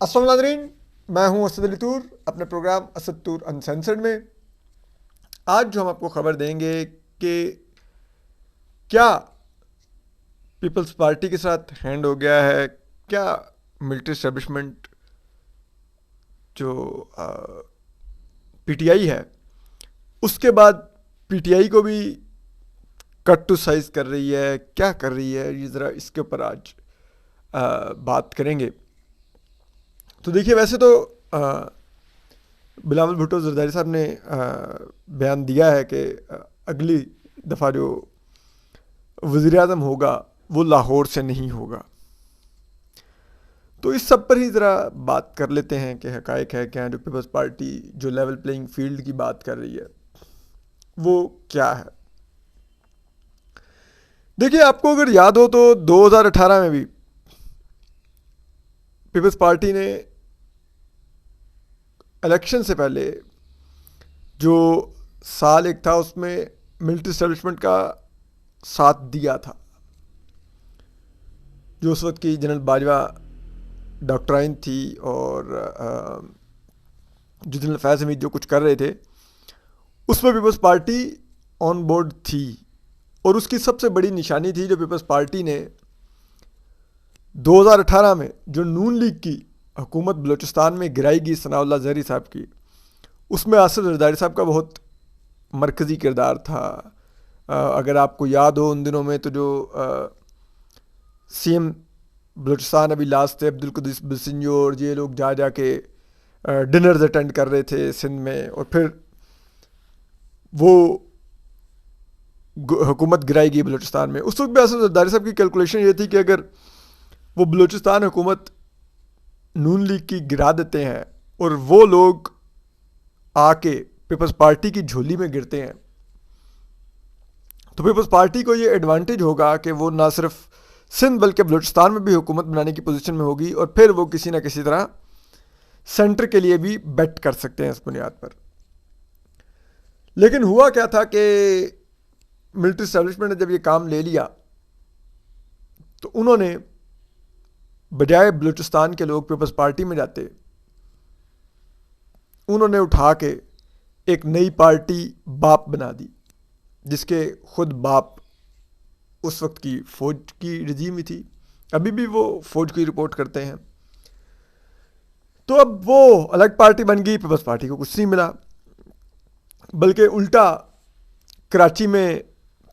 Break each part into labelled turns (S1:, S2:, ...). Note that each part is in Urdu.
S1: السلام ناظرین، میں ہوں اسد علی طور اپنے پروگرام اسد طور انسینسرڈ میں۔ آج جو ہم آپ کو خبر دیں گے کہ کیا پیپلز پارٹی کے ساتھ ہینڈ ہو گیا ہے، کیا ملٹری اسٹیبلشمنٹ جو پی ٹی آئی ہے اس کے بعد پی ٹی آئی کو بھی کٹ ٹو سائز کر رہی ہے، کیا کر رہی ہے، یہ ذرا اس کے اوپر آج بات کریں گے۔ تو دیکھیے، ویسے تو بلاول بھٹو زرداری صاحب نے بیان دیا ہے کہ اگلی دفعہ جو وزیر اعظم ہوگا وہ لاہور سے نہیں ہوگا۔ تو اس سب پر ہی ذرا بات کر لیتے ہیں کہ حقائق ہے کیا، جو پیپلز پارٹی جو لیول پلینگ فیلڈ کی بات کر رہی ہے وہ کیا ہے۔ دیکھیے، آپ کو اگر یاد ہو تو 2018 میں بھی پیپلز پارٹی نے الیکشن سے پہلے جو سال ایک تھا اس میں ملٹری اسٹیبلشمنٹ کا ساتھ دیا تھا۔ جو اس وقت کی جنرل باجوہ ڈاکٹرائن تھی اور جو جنرل فیض حمید جو کچھ کر رہے تھے اس میں پیپلز پارٹی آن بورڈ تھی، اور اس کی سب سے بڑی نشانی تھی جو پیپلز پارٹی نے 2018 میں جو نون لیگ کی حکومت بلوچستان میں گرائی گئی ثناء اللہ زہری صاحب کی، اس میں آصف زرداری صاحب کا بہت مرکزی کردار تھا۔ اگر آپ کو یاد ہو ان دنوں میں تو جو سی ایم بلوچستان ابھی لاسٹ تھے عبدالقدوس بسنجو، اور یہ لوگ جا کے ڈنرز اٹینڈ کر رہے تھے سندھ میں، اور پھر وہ حکومت گرائی گئی بلوچستان میں۔ اس وقت بھی آصف زرداری صاحب کی کیلکولیشن یہ تھی کہ اگر وہ بلوچستان حکومت نون لیگ کی گرا دیتے ہیں اور وہ لوگ آ کے پیپلز پارٹی کی جھولی میں گرتے ہیں تو پیپلز پارٹی کو یہ ایڈوانٹیج ہوگا کہ وہ نہ صرف سندھ بلکہ بلوچستان میں بھی حکومت بنانے کی پوزیشن میں ہوگی، اور پھر وہ کسی نہ کسی طرح سینٹر کے لیے بھی بیٹ کر سکتے ہیں اس بنیاد پر۔ لیکن ہوا کیا تھا کہ ملٹری اسٹیبلشمنٹ نے جب یہ کام لے لیا تو انہوں نے بجائے بلوچستان کے لوگ پیپلز پارٹی میں جاتے، انہوں نے اٹھا کے ایک نئی پارٹی باپ بنا دی، جس کے خود باپ اس وقت کی فوج کی رجیم ہی تھی، ابھی بھی وہ فوج کی رپورٹ کرتے ہیں۔ تو اب وہ الگ پارٹی بن گئی، پیپلز پارٹی کو کچھ نہیں ملا، بلکہ الٹا کراچی میں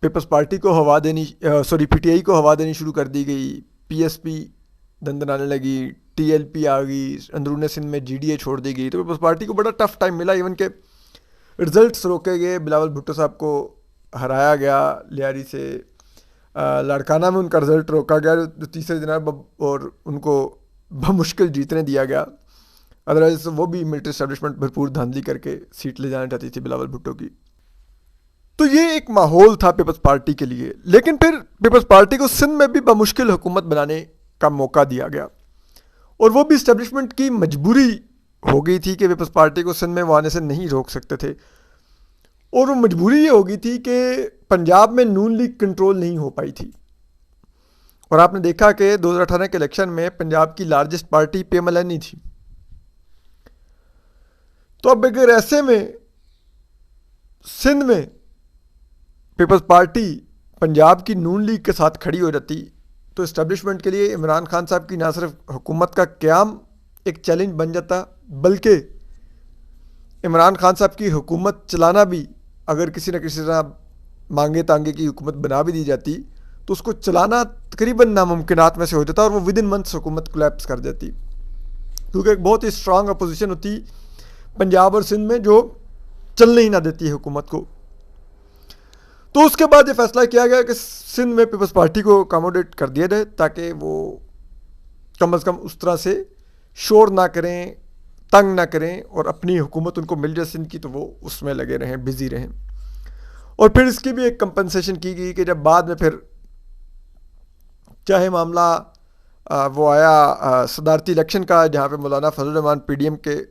S1: پیپلز پارٹی کو ہوا دینی پی ٹی آئی کو ہوا دینی شروع کر دی گئی، پی ایس پی دندنانے لگی، ٹی ایل پی آ گئی، اندرون سندھ میں جی ڈی اے چھوڑ دی گئی۔ تو پیپلز پارٹی کو بڑا ٹف ٹائم ملا، ایون کہ رزلٹس روکے گئے، بلاول بھٹو صاحب کو ہرایا گیا لیاری سے، لاڑکانہ میں ان کا رزلٹ روکا گیا جو تیسرے دن، اور ان کو بمشکل جیتنے دیا گیا، ادروائز وہ بھی ملٹری اسٹیبلشمنٹ بھرپور دھاندلی کر کے سیٹ لے جانا چاہتی تھی بلاول بھٹو کی۔ تو یہ ایک ماحول تھا پیپلز پارٹی کے لیے، لیکن پھر پیپلز پارٹی کو سندھ میں بھی بمشکل حکومت بنانے کا موقع دیا گیا، اور وہ بھی اسٹیبلشمنٹ کی مجبوری ہو گئی تھی کہ پیپلز پارٹی کو سندھ میں وہ آنے سے نہیں روک سکتے تھے، اور وہ مجبوری یہ ہو گئی تھی کہ پنجاب میں نون لیگ کنٹرول نہیں ہو پائی تھی، اور آپ نے دیکھا کہ 2018 کے الیکشن میں پنجاب کی largest party P M L N تھی۔ تو اب اگر ایسے میں سندھ میں پیپلز پارٹی پنجاب کی نون لیگ کے ساتھ کھڑی ہو جاتی تو اسٹیبلشمنٹ کے لیے عمران خان صاحب کی نہ صرف حکومت کا قیام ایک چیلنج بن جاتا، بلکہ عمران خان صاحب کی حکومت چلانا بھی، اگر کسی نہ کسی طرح مانگے تانگے کی حکومت بنا بھی دی جاتی تو اس کو چلانا تقریباً ناممکنات میں سے ہو جاتا، اور وہ ود ان منتھس حکومت کولیپس کر دیتی، کیونکہ ایک بہت ہی اسٹرانگ اپوزیشن ہوتی پنجاب اور سندھ میں جو چلنے ہی نہ دیتی ہے حکومت کو۔ تو اس کے بعد یہ فیصلہ کیا گیا کہ سندھ میں پیپلز پارٹی کو اکاموڈیٹ کر دیا جائے، تاکہ وہ کم از کم اس طرح سے شور نہ کریں، تنگ نہ کریں، اور اپنی حکومت ان کو مل جائے سندھ کی تو وہ اس میں لگے رہیں، بزی رہیں۔ اور پھر اس کی بھی ایک کمپنسیشن کی گئی کہ جب بعد میں پھر چاہے معاملہ وہ آیا صدارتی الیکشن کا، جہاں پہ مولانا فضل الرحمان پی ڈی ایم کے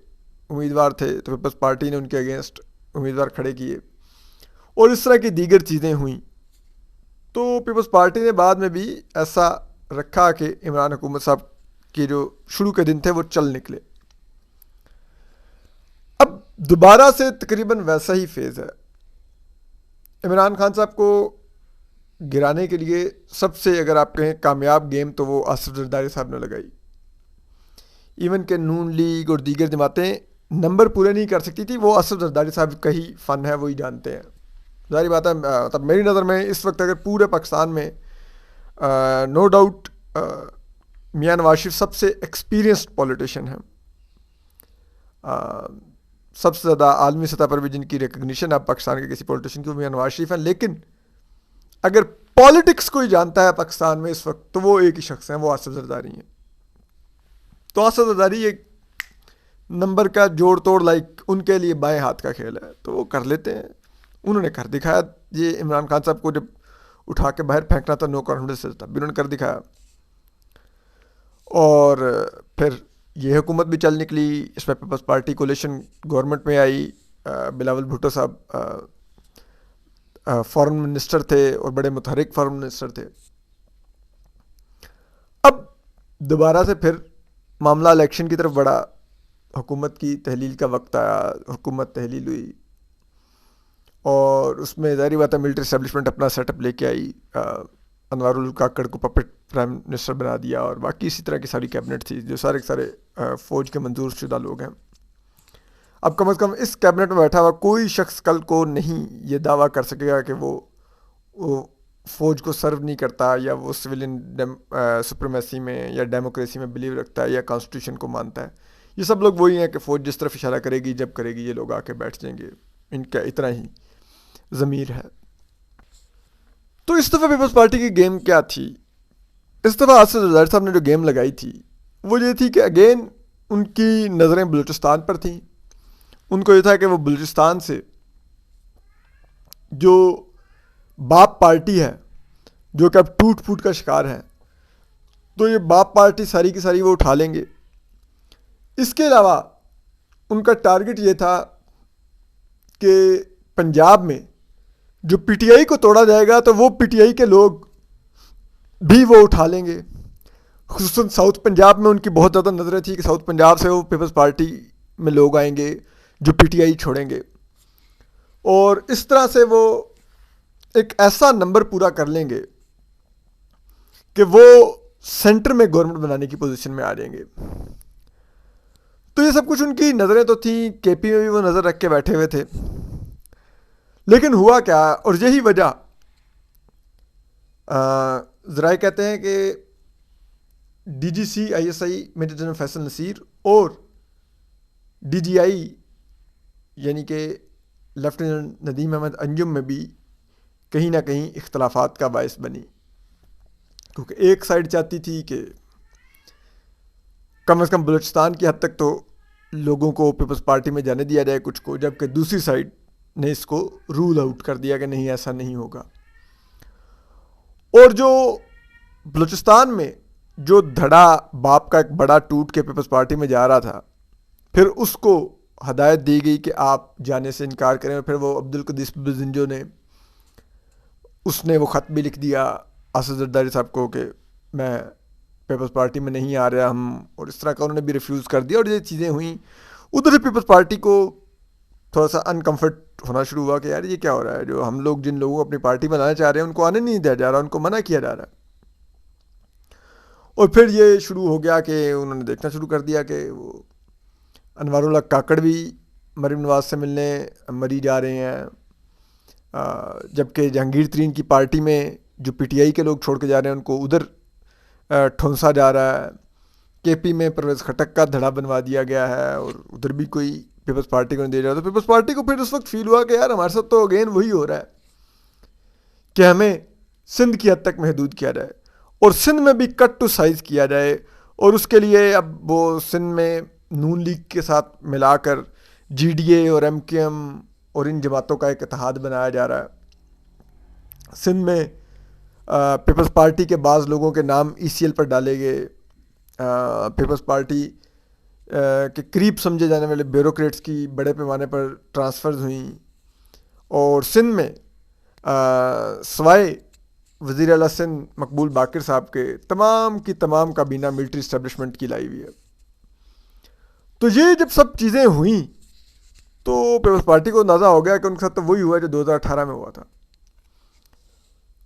S1: امیدوار تھے، تو پیپلز پارٹی نے ان کے اگینسٹ امیدوار کھڑے کیے، اور اس طرح کی دیگر چیزیں ہوئیں، تو پیپلز پارٹی نے بعد میں بھی ایسا رکھا کہ عمران حکومت صاحب کے جو شروع کے دن تھے وہ چل نکلے. اب دوبارہ سے تقریباً ویسا ہی فیز ہے. عمران خان صاحب کو گرانے کے لیے سب سے اگر آپ کہیں کامیاب گیم تو وہ آصف زرداری صاحب نے لگائی. ایون کہ نون لیگ اور دیگر جماعتیں نمبر پورے نہیں کر سکتی تھی, وہ آصف زرداری صاحب کا ہی فن ہے, وہی جانتے ہیں. ظاہری بات ہے, مطلب میری نظر میں اس وقت اگر پورے پاکستان میں نو ڈاؤٹ میاں نواز شریف سب سے ایکسپیرینسڈ پولیٹیشین ہیں, سب سے زیادہ عالمی سطح پر بھی جن کی ریکگنیشن ہے پاکستان کے کسی پولیٹیشین کی, وہ میاں نواز شریف ہیں. لیکن اگر پالیٹکس کوئی جانتا ہے پاکستان میں اس وقت تو وہ ایک ہی شخص ہیں, وہ آصف زرداری ہیں. تو آصف زرداری ایک نمبر کا جوڑ توڑ لائک ان کے لیے بائیں ہاتھ کا کھیل ہے, تو وہ کر لیتے ہیں. انہوں نے کر دکھایا. یہ عمران خان صاحب کو جب اٹھا کے باہر پھینکنا تھا نو کانفیڈنس سے, تب بھی انہوں نے کر دکھایا. اور پھر یہ حکومت بھی چل نکلی, اس میں پیپلز پارٹی کولیشن گورنمنٹ میں آئی. بلاول بھٹو صاحب فارن منسٹر تھے اور بڑے متحرک فارن منسٹر تھے. اب دوبارہ سے پھر معاملہ الیکشن کی طرف بڑھا, حکومت کی تحلیل کا وقت آیا, حکومت تحلیل ہوئی اور اس میں ظاہری بات ہے ملٹری اسٹیبلشمنٹ اپنا سیٹ اپ لے کے آئی. انوار الکاکڑ کو پپٹ پرائم منسٹر بنا دیا اور باقی اسی طرح کی ساری کیبنٹ تھی جو سارے فوج کے منظور شدہ لوگ ہیں. اب کم از کم اس کیبنٹ میں بیٹھا ہوا کوئی شخص کل کو نہیں یہ دعویٰ کر سکے گا کہ وہ فوج کو سرو نہیں کرتا, یا وہ سویلین سپریمیسی میں یا ڈیموکریسی میں بلیو رکھتا ہے, یا کانسٹیٹیوشن کو مانتا ہے. یہ سب لوگ وہی ہیں کہ فوج جس طرف اشارہ کرے گی جب کرے گی یہ لوگ آ کے بیٹھ جائیں گے, ان کا اتنا ہی ضمیر ہے. تو اس دفعہ پیپلز پارٹی کی گیم کیا تھی؟ اس دفعہ آصف زرداری صاحب نے جو گیم لگائی تھی وہ یہ تھی کہ اگین ان کی نظریں بلوچستان پر تھیں. ان کو یہ تھا کہ وہ بلوچستان سے جو باپ پارٹی ہے جو کہ اب ٹوٹ پھوٹ کا شکار ہے, تو یہ باپ پارٹی ساری کی ساری وہ اٹھا لیں گے. اس کے علاوہ ان کا ٹارگٹ یہ تھا کہ پنجاب میں جو پی ٹی آئی کو توڑا جائے گا تو وہ پی ٹی آئی کے لوگ بھی وہ اٹھا لیں گے. خصوصاً ساؤتھ پنجاب میں ان کی بہت زیادہ نظریں تھی کہ ساؤتھ پنجاب سے وہ پیپلز پارٹی میں لوگ آئیں گے جو پی ٹی آئی چھوڑیں گے, اور اس طرح سے وہ ایک ایسا نمبر پورا کر لیں گے کہ وہ سینٹر میں گورنمنٹ بنانے کی پوزیشن میں آ جائیں گے. تو یہ سب کچھ ان کی نظریں تو تھیں, کے پی میں بھی وہ نظر رکھ کے بیٹھے ہوئے تھے. لیکن ہوا کیا, اور یہی وجہ ذرائع کہتے ہیں کہ D G C I S I major general Faisal Naseer اور ڈی جی آئی یعنی کہ لیفٹیننٹ ندیم احمد انجم میں بھی کہیں نہ کہیں اختلافات کا باعث بنی, کیونکہ ایک سائڈ چاہتی تھی کہ کم از کم بلوچستان کی حد تک تو لوگوں کو پیپلز پارٹی میں جانے دیا جائے کچھ کو, جبکہ دوسری سائڈ نے اس کو رول آؤٹ کر دیا کہ نہیں ایسا نہیں ہوگا. اور جو بلوچستان میں جو دھڑا باپ کا ایک بڑا ٹوٹ کے پیپلز پارٹی میں جا رہا تھا, پھر اس کو ہدایت دی گئی کہ آپ جانے سے انکار کریں, اور پھر وہ عبدالقدیس بزنجو نے اس نے وہ خط بھی لکھ دیا آصف زرداری صاحب کو کہ میں پیپلز پارٹی میں نہیں آ رہا ہم, اور اس طرح کا انہوں نے بھی ریفیوز کر دیا, اور یہ چیزیں ہوئیں. ادھر سے پیپلز پارٹی کو تھوڑا سا انکمفرٹ ہونا شروع ہوا کہ یار یہ کیا ہو رہا ہے, جو ہم لوگ جن لوگوں کو اپنی پارٹی میں لانا چاہ رہے ہیں ان کو آنے نہیں دیا جا رہا, ان کو منع کیا جا رہا ہے. اور پھر یہ شروع ہو گیا کہ انہوں نے دیکھنا شروع کر دیا کہ وہ انوار اللہ کاکڑ بھی مریم نواز سے ملنے مری جا رہے ہیں, جبکہ جہانگیر ترین کی پارٹی میں جو پی ٹی آئی کے لوگ چھوڑ کے جا رہے ہیں ان کو ادھر ٹھونسا جا رہا ہے. کے پی میں پرویز خٹک کا دھڑا بنوا دیا گیا ہے اور ادھر بھی کوئی پیپلز پارٹی کو نہیں دے رہا. تو پیپلز پارٹی کو پھر اس وقت فیل ہوا کہ یار ہمارے ساتھ تو اگین وہی ہو رہا ہے کہ ہمیں سندھ کی حد تک محدود کیا جائے اور سندھ میں بھی کٹ ٹو سائز کیا جائے, اور اس کے لیے اب وہ سندھ میں نون لیگ کے ساتھ ملا کر جی ڈی اے اور ایم کیو ایم اور ان جماعتوں کا ایک اتحاد بنایا جا رہا ہے. سندھ میں پیپلز پارٹی کے بعض لوگوں کے نام ای سی ایل پر ڈالے گئے, پیپلز پارٹی کے قریب سمجھے جانے والے بیوروکریٹس کی بڑے پیمانے پر ٹرانسفرز ہوئیں, اور سندھ میں سوائے وزیر اعلیٰ سندھ مقبول باقر صاحب کے تمام کی تمام کابینہ ملٹری اسٹیبلشمنٹ کی لائی ہوئی ہے. تو یہ جب سب چیزیں ہوئیں تو پیپلز پارٹی کو اندازہ ہو گیا کہ ان کے ساتھ تو وہی ہوا جو 2018 میں ہوا تھا.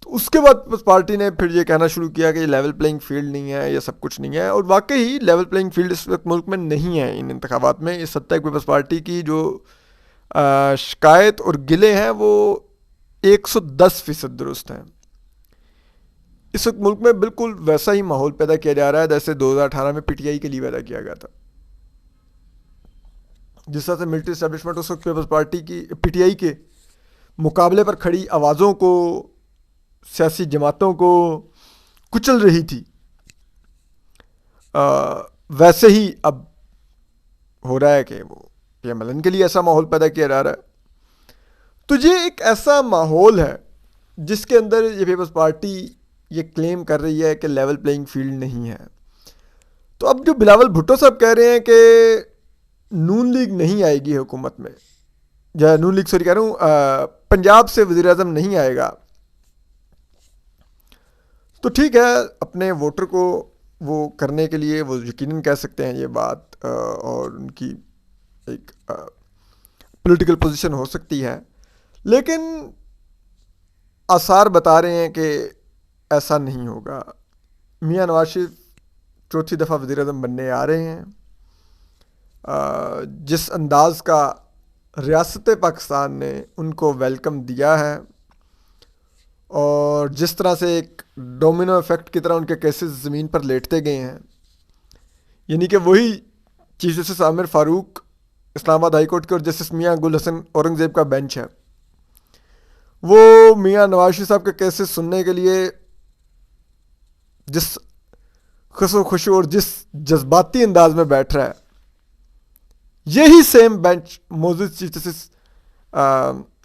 S1: تو اس کے بعد پیپلز پارٹی نے پھر یہ کہنا شروع کیا کہ یہ لیول پلینگ فیلڈ نہیں ہے, یہ سب کچھ نہیں ہے. اور واقعی لیول پلینگ فیلڈ اس وقت ملک میں نہیں ہے ان انتخابات میں. اس حد تک پیپلز پارٹی کی جو شکایت اور گلے ہیں وہ 110% درست ہیں. اس وقت ملک میں بالکل ویسا ہی ماحول پیدا کیا جا رہا ہے جیسے 2018 میں پی ٹی آئی کے لیے پیدا کیا گیا تھا. جس طرح سے ملٹری اسٹیبلشمنٹ اس وقت پیپلز پارٹی کی پی ٹی آئی کے مقابلے پر کھڑی آوازوں کو, سیاسی جماعتوں کو کچل رہی تھی, ویسے ہی اب ہو رہا ہے کہ وہ پی ایم ایل این کے لیے ایسا ماحول پیدا کیا جا رہا ہے. تو یہ ایک ایسا ماحول ہے جس کے اندر یہ پیپلز پارٹی یہ کلیم کر رہی ہے کہ لیول پلینگ فیلڈ نہیں ہے. تو اب جو بلاول بھٹو صاحب کہہ رہے ہیں کہ نون لیگ نہیں آئے گی حکومت میں, یا نون لیگ سوری کہہ رہا ہوں پنجاب سے وزیر اعظم نہیں آئے گا, تو ٹھیک ہے, اپنے ووٹر کو وہ کرنے کے لیے وہ یقیناً کہہ سکتے ہیں یہ بات, اور ان کی ایک پولیٹیکل پوزیشن ہو سکتی ہے. لیکن آثار بتا رہے ہیں کہ ایسا نہیں ہوگا. میاں نواز شریف چوتھی دفعہ وزیر اعظم بننے آ رہے ہیں. جس انداز کا ریاست پاکستان نے ان کو ویلکم دیا ہے, اور جس طرح سے ایک ڈومینو ایفیکٹ کی طرح ان کے کیسز زمین پر لیٹتے گئے ہیں, یعنی کہ وہی چیف جسٹس عامر فاروق اسلام آباد ہائی کورٹ کے اور جسٹس میاں گل حسن اورنگزیب کا بینچ ہے, وہ میاں نواز شریف صاحب کے کیسز سننے کے لیے جس خوشو اور جس جذباتی انداز میں بیٹھ رہا ہے, یہی سیم بینچ موجود چیف جسٹس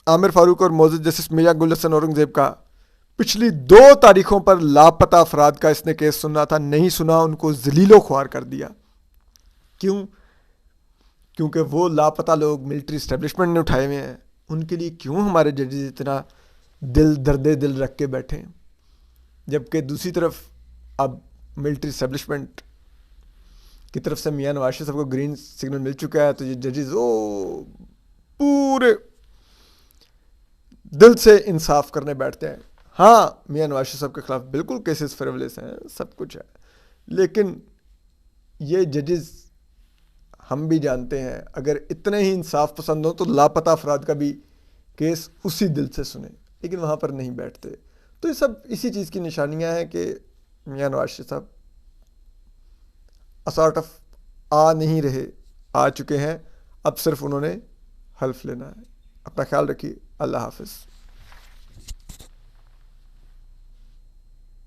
S1: عامر فاروق اور موجود جسٹس میاں گل حسن اورنگزیب کا پچھلی 2 تاریخوں پر لاپتہ افراد کا اس نے کیس سننا تھا, نہیں سنا, ان کو ذلیل و خوار کر دیا. کیوں؟ کیونکہ وہ لاپتہ لوگ ملٹری اسٹیبلشمنٹ نے اٹھائے ہوئے ہیں. ان کے لیے کیوں ہمارے ججز اتنا درد دل رکھ کے بیٹھے ہیں, جبکہ دوسری طرف اب ملٹری اسٹیبلشمنٹ کی طرف سے میاں نواز شریف صاحب کو گرین سگنل مل چکا ہے, تو یہ ججز پورے دل سے انصاف کرنے بیٹھتے ہیں. ہاں, میاں نواز شریف صاحب کے خلاف بالکل کیسز فریولس ہیں, سب کچھ ہے, لیکن یہ ججز ہم بھی جانتے ہیں اگر اتنے ہی انصاف پسند ہوں تو لاپتہ افراد کا بھی کیس اسی دل سے سنیں, لیکن وہاں پر نہیں بیٹھتے. تو یہ سب اسی چیز کی نشانیاں ہیں کہ میاں نواز شریف صاحب سارٹ آف آ نہیں رہے, آ چکے ہیں, اب صرف انہوں نے حلف لینا ہے. اپنا خیال رکھیے, اللہ حافظ.